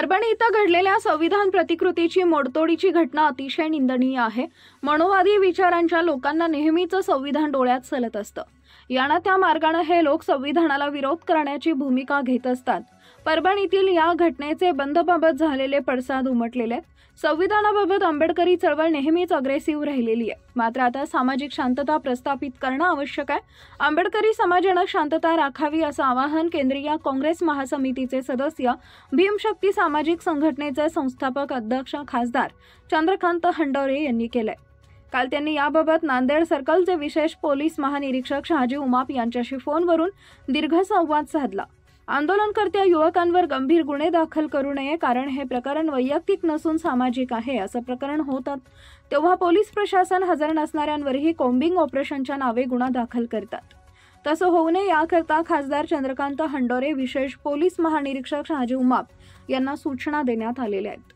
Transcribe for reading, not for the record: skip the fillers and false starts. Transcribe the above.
परभणी इथं घडलेल्या संविधान प्रतिकृतीची मोडतोडीची घटना अतिशय निंदनीय आहे। मनोवादी विचारांच्या लोकांना नेहमीच संविधान डोळ्यात चलत असतं। याना त्या मार्गाने हे लोक संविधानाला विरोध करण्याची भूमिका घेत असतात। परभणीतील या घटनेचे बंदबाबत झालेले पडसाद उमटलेले। संविधानाबाबत आंबेडकरी चळवळ नेहमीच अग्रेसिव्ह राहिलेली आहे। मात्र आता सामाजिक शांतता प्रस्थापित करणं आवश्यक आहे। आंबेडकरी समाजाने शांतता राखावी असं आवाहन केंद्रीय काँग्रेस महासमितीचे सदस्य भीमशक्ती सामाजिक संघटनेचे संस्थापक अध्यक्ष खासदार चंद्रकांत हंडोरे यांनी केले। काल त्यांनी याबाबत नांदेड सर्कलचे विशेष पोलीस महानिरीक्षक शहाजी उमाप यांच्याशी फोनवरून दीर्घ संवाद साधला। आंदोलनकर्त्या युवकांवर गंभीर गुन्हे दाखल करू नये, कारण हे प्रकरण वैयक्तिक नसून सामाजिक आहे। असं प्रकरण होतं तेव्हा पोलीस प्रशासन हजर नसणाऱ्यांवरही कॉम्बिंग ऑपरेशनच्या नावे गुन्हा दाखल करतात। तसं होऊ नये याकरता खासदार चंद्रकांत हंडोरे, विशेष पोलीस महानिरीक्षक शहाजी उमाप यांना सूचना देण्यात आलेल्या आहेत।